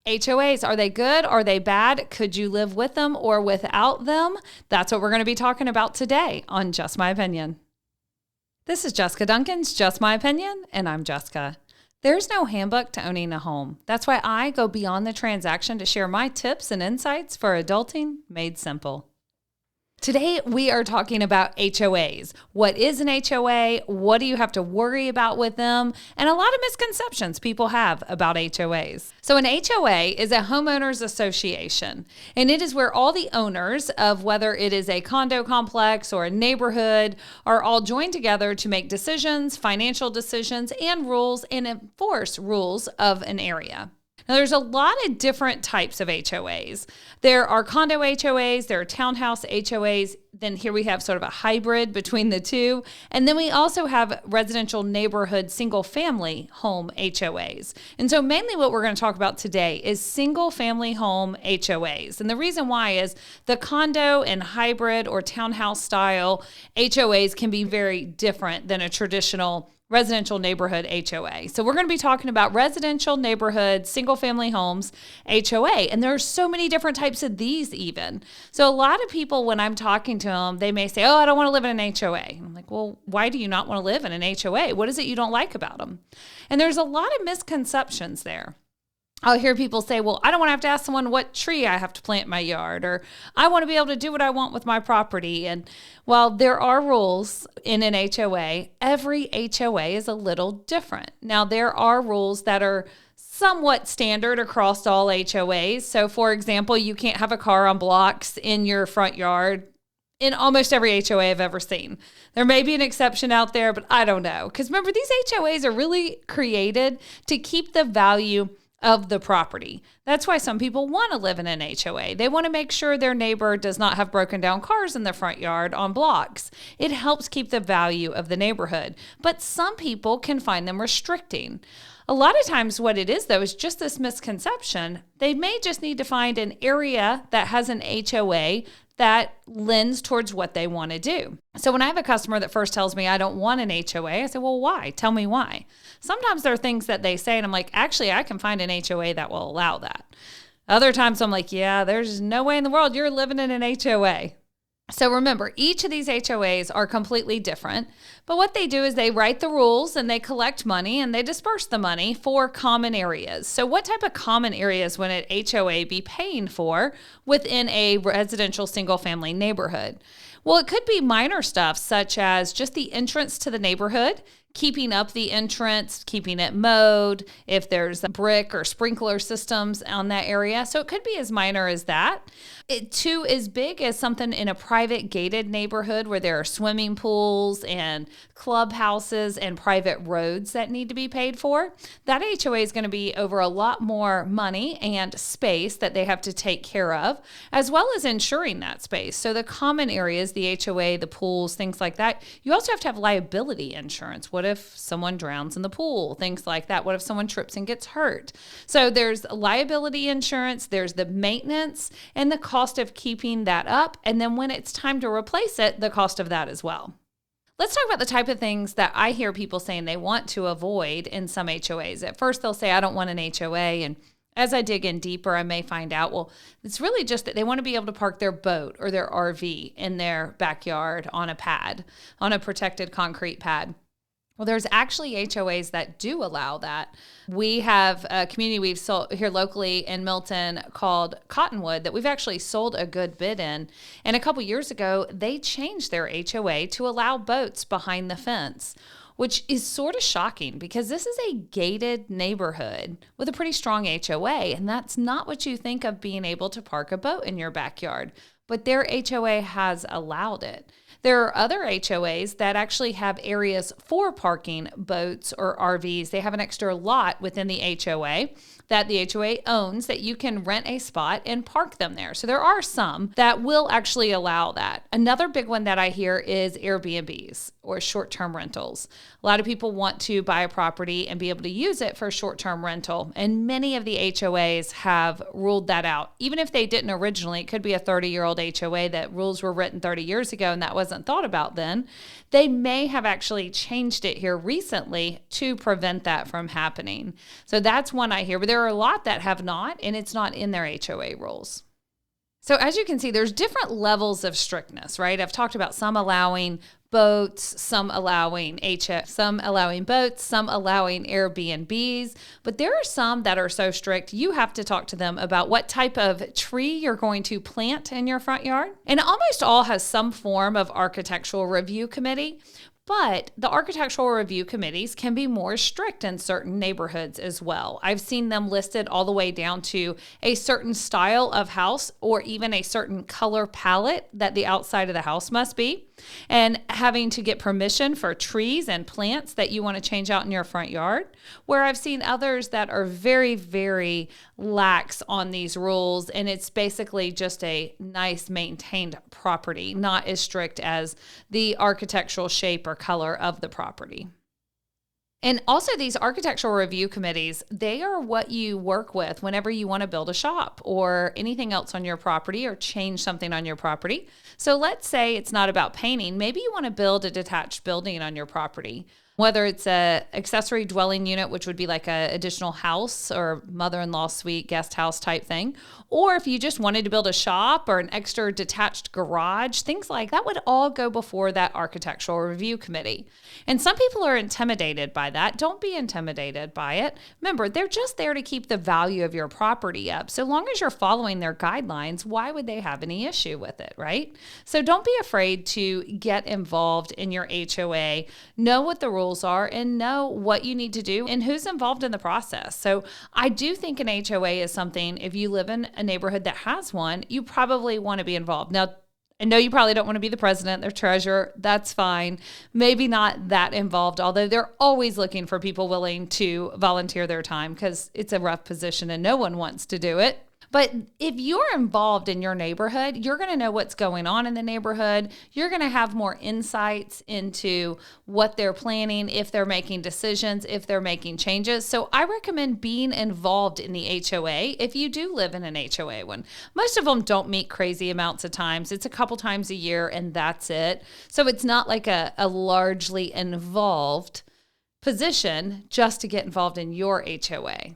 HOAs, are they good? Are they bad? Could you live with them or without them? That's what we're going to be talking about today on Just My Opinion. This is Jessica Duncan's Just My Opinion, and I'm Jessica. There's no handbook to owning a home. That's why I go beyond the transaction to share my tips and insights for adulting made simple. Today, we are talking about HOAs. What is an HOA? What do you have to worry about with them? And a lot of misconceptions people have about HOAs. So an HOA is a Homeowners Association, and it is where all the owners of whether it is a condo complex or a neighborhood are all joined together to make decisions, financial decisions, and rules and enforce rules of an area. Now, there's a lot of different types of HOAs. There are condo HOAs, there are townhouse HOAs, then here we have sort of a hybrid between the two. And then we also have residential neighborhood single-family home HOAs. And so mainly what we're going to talk about today is single-family home HOAs. And the reason why is the condo and hybrid or townhouse style HOAs can be very different than a traditional residential neighborhood HOA. So we're going to be talking about residential neighborhood, single-family homes, HOA. And there are so many different types of these even. So a lot of people, when I'm talking to them, they may say, oh, I don't want to live in an HOA. I'm like, well, why do you not want to live in an HOA? What is it you don't like about them? And there's a lot of misconceptions there. I'll hear people say, well, I don't want to have to ask someone what tree I have to plant in my yard, or I want to be able to do what I want with my property. And while there are rules in an HOA, every HOA is a little different. Now, there are rules that are somewhat standard across all HOAs. So, for example, you can't have a car on blocks in your front yard in almost every HOA I've ever seen. There may be an exception out there, but I don't know. Because remember, these HOAs are really created to keep the value of the property. That's why some people want to live in an HOA. They want to make sure their neighbor does not have broken down cars in their front yard on blocks. It helps keep the value of the neighborhood. But some people can find them restricting. A lot of times what it is, though, is just this misconception. They may just need to find an area that has an HOA that lends towards what they want to do. So when I have a customer that first tells me I don't want an HOA, I say, well, why? Tell me why. Sometimes there are things that they say, and I'm like, actually, I can find an HOA that will allow that. Other times I'm like, yeah, there's no way in the world you're living in an HOA. So remember, each of these HOAs are completely different, but what they do is they write the rules and they collect money and they disperse the money for common areas. So what type of common areas would an HOA be paying for within a residential single-family neighborhood? Well, it could be minor stuff such as just the entrance to the neighborhood, keeping up the entrance, keeping it mowed, if there's a brick or sprinkler systems on that area. So it could be as minor as that. It too is big as something in a private gated neighborhood where there are swimming pools and clubhouses and private roads that need to be paid for. That HOA is going to be over a lot more money and space that they have to take care of, as well as insuring that space. So the common areas, the HOA, the pools, things like that, you also have to have liability insurance. What if someone drowns in the pool? Things like that. What if someone trips and gets hurt? So there's liability insurance, there's the maintenance, and the cost of keeping that up. And then when it's time to replace it, the cost of that as well. Let's talk about the type of things that I hear people saying they want to avoid in some HOAs. At first, they'll say, I don't want an HOA. And as I dig in deeper, I may find out, well, it's really just that they want to be able to park their boat or their RV in their backyard on a pad, on a protected concrete pad. Well, there's actually HOAs that do allow that. We have a community we've sold here locally in Milton called Cottonwood that we've actually sold a good bit in. And a couple years ago, they changed their HOA to allow boats behind the fence, which is sort of shocking because this is a gated neighborhood with a pretty strong HOA. And that's not what you think of being able to park a boat in your backyard. But their HOA has allowed it. There are other HOAs that actually have areas for parking boats or RVs. They have an extra lot within the HOA that the HOA owns that you can rent a spot and park them there. So there are some that will actually allow that. Another big one that I hear is Airbnbs or short-term rentals. A lot of people want to buy a property and be able to use it for short-term rental. And many of the HOAs have ruled that out. Even if they didn't originally, it could be a 30-year-old old HOA that rules were written 30 years ago and that wasn't thought about then. They may have actually changed it here recently to prevent that from happening. So that's one I hear, but there are a lot that have not, and it's not in their HOA rules. So as you can see, there's different levels of strictness, right? I've talked about some allowing boats, some allowing some allowing boats, some allowing Airbnbs, but there are some that are so strict, you have to talk to them about what type of tree you're going to plant in your front yard. And almost all has some form of architectural review committee. But the architectural review committees can be more strict in certain neighborhoods as well. I've seen them listed all the way down to a certain style of house or even a certain color palette that the outside of the house must be, and having to get permission for trees and plants that you want to change out in your front yard. Where I've seen others that are very, very lax on these rules, and it's basically just a nice maintained property, not as strict as the architectural shape or color of the property. And also these architectural review committees, they are what you work with whenever you want to build a shop or anything else on your property or change something on your property. So let's say it's not about painting. Maybe you want to build a detached building on your property. Whether it's a accessory dwelling unit, which would be like a additional house or mother-in-law suite, guest house type thing, or if you just wanted to build a shop or an extra detached garage, things like that would all go before that architectural review committee. And some people are intimidated by that. Don't be intimidated by it. Remember, they're just there to keep the value of your property up. So long as you're following their guidelines, why would they have any issue with it, right? So don't be afraid to get involved in your HOA. Know what the rules are and know what you need to do and who's involved in the process. So I do think an HOA is something, if you live in a neighborhood that has one, you probably want to be involved. Now, I know you probably don't want to be the president, their treasurer. That's fine. Maybe not that involved, although they're always looking for people willing to volunteer their time because it's a rough position and no one wants to do it. But if you're involved in your neighborhood, you're going to know what's going on in the neighborhood. You're going to have more insights into what they're planning, if they're making decisions, if they're making changes. So I recommend being involved in the HOA if you do live in an HOA one. Most of them don't meet crazy amounts of times. It's a couple times a year and that's it. So it's not like a largely involved position just to get involved in your HOA.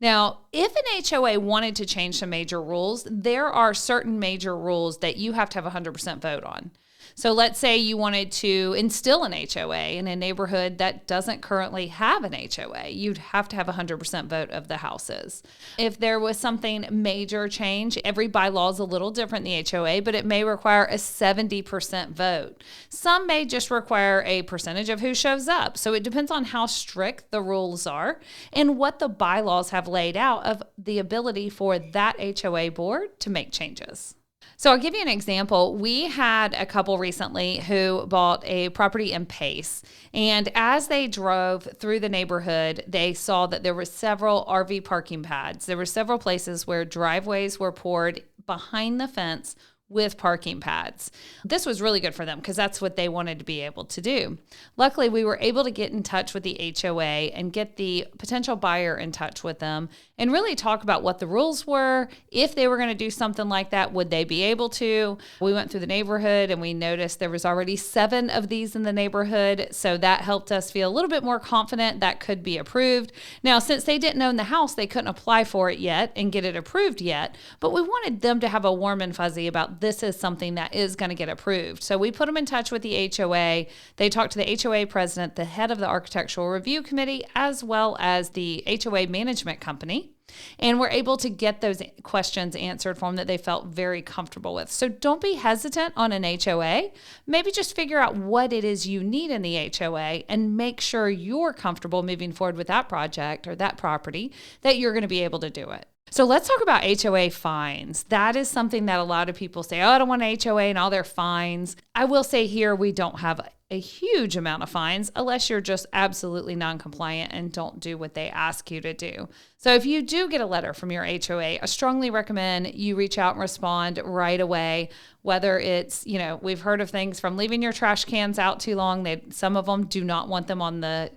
Now, if an HOA wanted to change some major rules, there are certain major rules that you have to have 100% vote on. So let's say you wanted to instill an HOA in a neighborhood that doesn't currently have an HOA. You'd have to have 100% vote of the houses. If there was something major change, every bylaw is a little different in the HOA, but it may require a 70% vote. Some may just require a percentage of who shows up. So it depends on how strict the rules are and what the bylaws have laid out of the ability for that HOA board to make changes. So I'll give you an example. We had a couple recently who bought a property in Pace, and as they drove through the neighborhood, they saw that there were several RV parking pads. There were several places where driveways were poured behind the fence with parking pads. This was really good for them because that's what they wanted to be able to do. Luckily, we were able to get in touch with the HOA and get the potential buyer in touch with them and really talk about what the rules were. If they were going to do something like that, would they be able to? We went through the neighborhood and we noticed there was already 7 of these in the neighborhood. So that helped us feel a little bit more confident that could be approved. Now, since they didn't own the house, they couldn't apply for it yet and get it approved yet, but we wanted them to have a warm and fuzzy about this is something that is going to get approved. So we put them in touch with the HOA. They talked to the HOA president, the head of the architectural review committee, as well as the HOA management company. And we're able to get those questions answered for them that they felt very comfortable with. So don't be hesitant on an HOA. Maybe just figure out what it is you need in the HOA and make sure you're comfortable moving forward with that project or that property, that you're going to be able to do it. So let's talk about HOA fines. That is something that a lot of people say, oh, I don't want an HOA and all their fines. I will say here, we don't have a huge amount of fines unless you're just absolutely non-compliant and don't do what they ask you to do. So if you do get a letter from your HOA, I strongly recommend you reach out and respond right away. Whether it's, we've heard of things from leaving your trash cans out too long. Some of them do not want them on the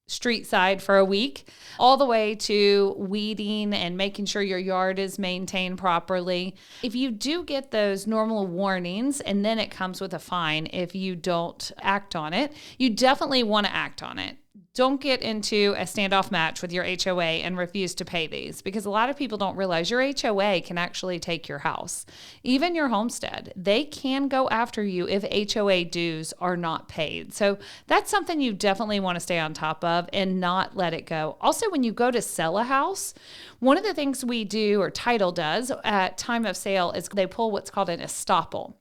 street side for a week, all the way to weeding and making sure your yard is maintained properly. If you do get those normal warnings and then it comes with a fine if you don't act on it, you definitely want to act on it. Don't get into a standoff match with your HOA and refuse to pay these, because a lot of people don't realize your HOA can actually take your house. Even your homestead, they can go after you if HOA dues are not paid. So that's something you definitely want to stay on top of and not let it go. Also, when you go to sell a house, one of the things we do, or title does at time of sale, is they pull what's called an estoppel.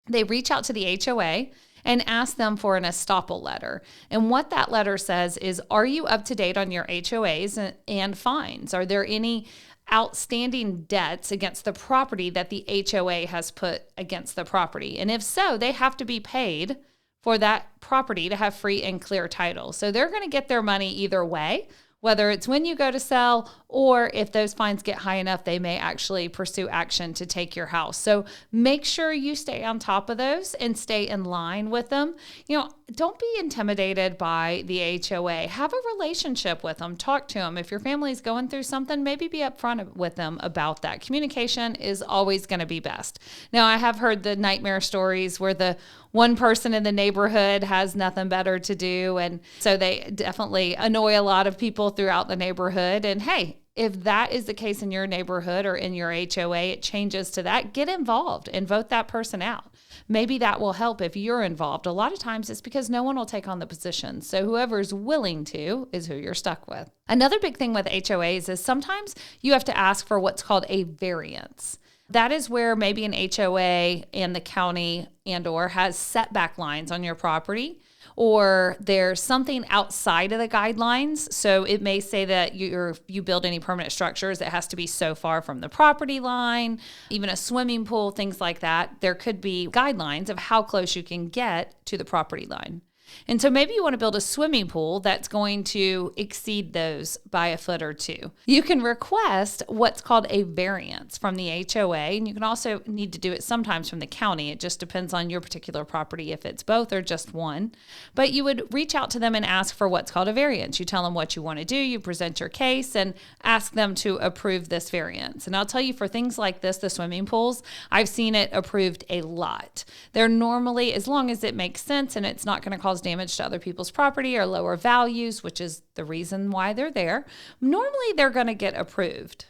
They reach out to the HOA and ask them for an estoppel letter. And what that letter says is, are you up to date on your HOAs and fines? Are there any outstanding debts against the property that the HOA has put against the property? And if so, they have to be paid for that property to have free and clear title. So they're going to get their money either way, whether it's when you go to sell or if those fines get high enough, they may actually pursue action to take your house. So make sure you stay on top of those and stay in line with them. Don't be intimidated by the HOA. Have a relationship with them. Talk to them. If your family's going through something, maybe be upfront with them about that. Communication is always going to be best. Now, I have heard the nightmare stories where the one person in the neighborhood has nothing better to do, and so they definitely annoy a lot of people throughout the neighborhood. And hey, if that is the case in your neighborhood or in your HOA, it changes to that. Get involved and vote that person out. Maybe that will help if you're involved. A lot of times it's because no one will take on the position. So whoever's willing to is who you're stuck with. Another big thing with HOAs is sometimes you have to ask for what's called a variance. That is where maybe an HOA and the county and/or has setback lines on your property, or there's something outside of the guidelines. So it may say that you build any permanent structures, it has to be so far from the property line, even a swimming pool, things like that. There could be guidelines of how close you can get to the property line. And so maybe you want to build a swimming pool that's going to exceed those by a foot or two. You can request what's called a variance from the HOA, and you can also need to do it sometimes from the county. It just depends on your particular property, if it's both or just one. But you would reach out to them and ask for what's called a variance. You tell them what you want to do, you present your case, and ask them to approve this variance. And I'll tell you, for things like this, the swimming pools, I've seen it approved a lot. They're normally, as long as it makes sense and it's not going to cause damage to other people's property or lower values, which is the reason why they're there, normally they're going to get approved.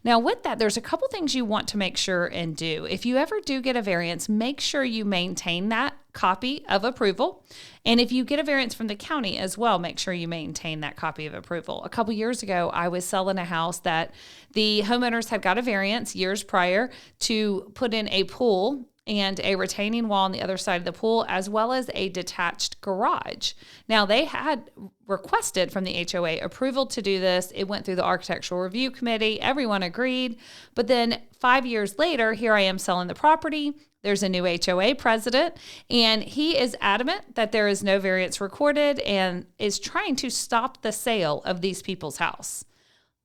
Now with that, there's a couple things you want to make sure and do. If you ever do get a variance, make sure you maintain that copy of approval. And if you get a variance from the county as well, make sure you maintain that copy of approval. A couple years ago, I was selling a house that the homeowners had got a variance years prior to put in a pool and a retaining wall on the other side of the pool, as well as a detached garage. Now, they had requested from the HOA approval to do this. It went through the architectural review committee. Everyone agreed. But then 5 years later, here I am selling the property. There's a new HOA president, and he is adamant that there is no variance recorded and is trying to stop the sale of these people's house.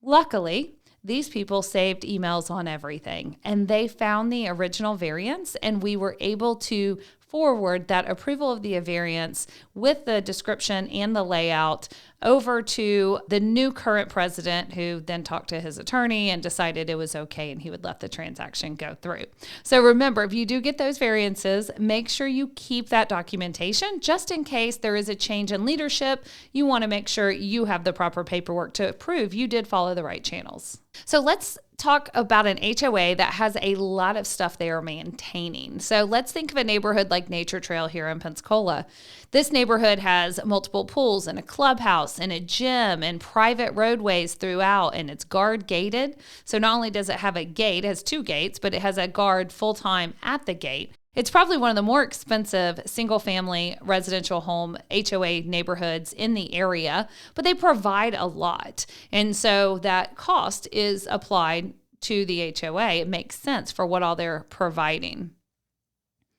Luckily, these people saved emails on everything, and they found the original variance, and we were able to forward that approval of the variance with the description and the layout over to the new current president, who then talked to his attorney and decided it was okay and he would let the transaction go through. So remember, if you do get those variances, make sure you keep that documentation just in case there is a change in leadership. You want to make sure you have the proper paperwork to prove you did follow the right channels. So let's talk about an HOA that has a lot of stuff they are maintaining. So let's think of a neighborhood like Nature Trail here in Pensacola. This neighborhood has multiple pools and a clubhouse and a gym and private roadways throughout, and it's guard gated. So not only does it have a gate, it has 2 gates, but it has a guard full-time at the gate. It's probably one of the more expensive single-family residential home HOA neighborhoods in the area, but they provide a lot. And so that cost is applied to the HOA. It makes sense for what all they're providing.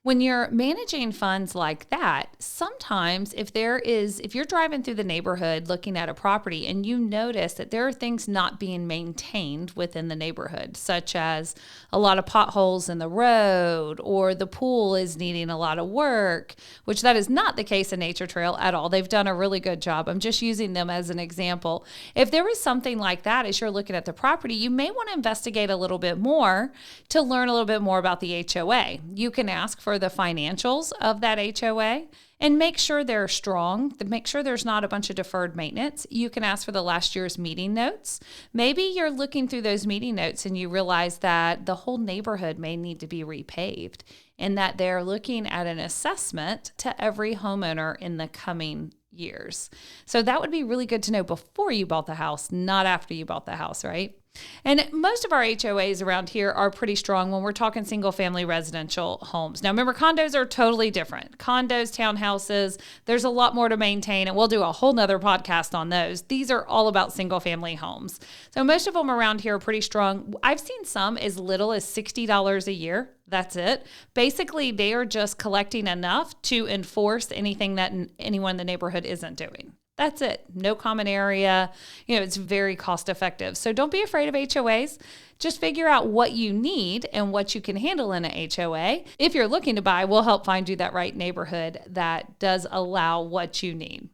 When you're managing funds like that, sometimes if you're driving through the neighborhood looking at a property and you notice that there are things not being maintained within the neighborhood, such as a lot of potholes in the road or the pool is needing a lot of work, which that is not the case in Nature Trail at all. They've done a really good job. I'm just using them as an example. If there is something like that as you're looking at the property, you may want to investigate a little bit more to learn a little bit more about the HOA. You can ask for the financials of that HOA and make sure they're strong, make sure there's not a bunch of deferred maintenance. You can ask for the last year's meeting notes. Maybe you're looking through those meeting notes and you realize that the whole neighborhood may need to be repaved and that they're looking at an assessment to every homeowner in the coming years. So that would be really good to know before you bought the house, not after you bought the house, right? And most of our HOAs around here are pretty strong when we're talking single family residential homes. Now, remember, condos are totally different. Condos, townhouses, there's a lot more to maintain, and we'll do a whole nother podcast on those. These are all about single family homes. So most of them around here are pretty strong. I've seen some as little as $60 a year. That's it. Basically, they are just collecting enough to enforce anything that anyone in the neighborhood isn't doing. That's it. No common area. It's very cost effective. So don't be afraid of HOAs. Just figure out what you need and what you can handle in a HOA. If you're looking to buy, we'll help find you that right neighborhood that does allow what you need.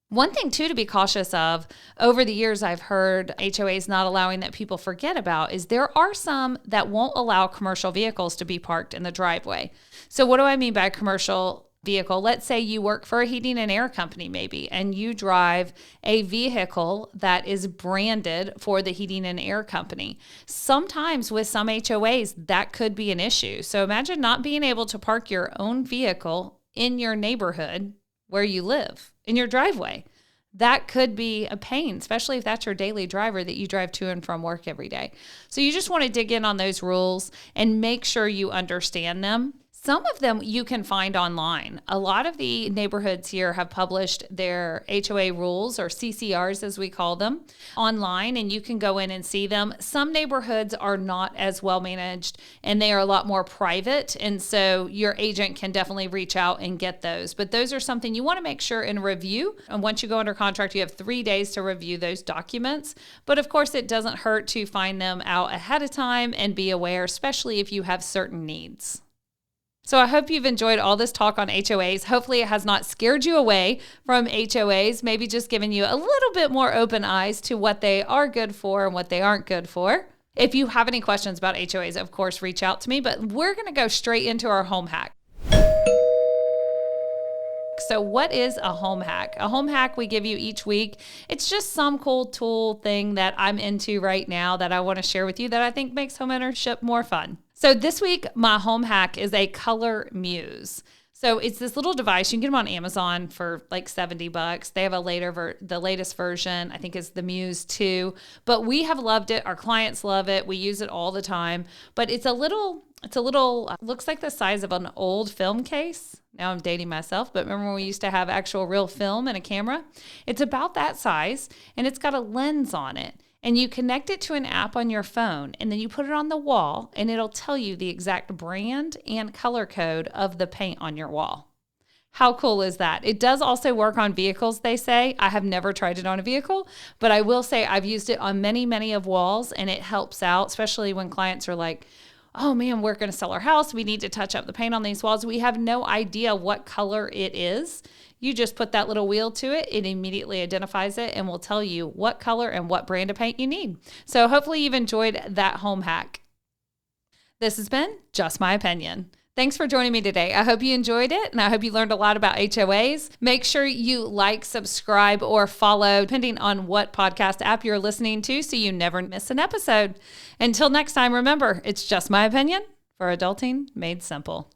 One thing, too, to be cautious of, over the years I've heard HOAs not allowing that people forget about is there are some that won't allow commercial vehicles to be parked in the driveway. So what do I mean by commercial vehicle? Let's say you work for a heating and air company maybe, and you drive a vehicle that is branded for the heating and air company. Sometimes with some HOAs, that could be an issue. So imagine not being able to park your own vehicle in your neighborhood where you live, in your driveway. That could be a pain, especially if that's your daily driver that you drive to and from work every day. So you just want to dig in on those rules and make sure you understand them. Some of them you can find online. A lot of the neighborhoods here have published their HOA rules, or CCRs as we call them, online, and you can go in and see them. Some neighborhoods are not as well managed and they are a lot more private, and so your agent can definitely reach out and get those. But those are something you want to make sure and review. And once you go under contract, you have 3 days to review those documents. But of course, it doesn't hurt to find them out ahead of time and be aware, especially if you have certain needs. So I hope you've enjoyed all this talk on HOAs. Hopefully it has not scared you away from HOAs, maybe just given you a little bit more open eyes to what they are good for and what they aren't good for. If you have any questions about HOAs, of course, reach out to me, but we're going to go straight into our home hack. So what is a home hack? A home hack we give you each week. It's just some cool tool thing that I'm into right now that I want to share with you that I think makes homeownership more fun. So this week, my home hack is a color Muse. So it's this little device. You can get them on Amazon for like $70. They have the latest version, I think, is the Muse 2. But we have loved it. Our clients love it. We use it all the time. But it's a little, looks like the size of an old film case. Now I'm dating myself, but remember when we used to have actual real film and a camera? It's about that size, and it's got a lens on it. And you connect it to an app on your phone, and then you put it on the wall, and it'll tell you the exact brand and color code of the paint on your wall. How cool is that? It does also work on vehicles, they say. I have never tried it on a vehicle, but I will say I've used it on many, many of walls, and it helps out, especially when clients are like, oh man, we're going to sell our house. We need to touch up the paint on these walls. We have no idea what color it is. You just put that little wheel to it. It immediately identifies it and will tell you what color and what brand of paint you need. So hopefully you've enjoyed that home hack. This has been Just My Opinion. Thanks for joining me today. I hope you enjoyed it, and I hope you learned a lot about HOAs. Make sure you like, subscribe, or follow, depending on what podcast app you're listening to, so you never miss an episode. Until next time, remember, it's just my opinion for adulting made simple.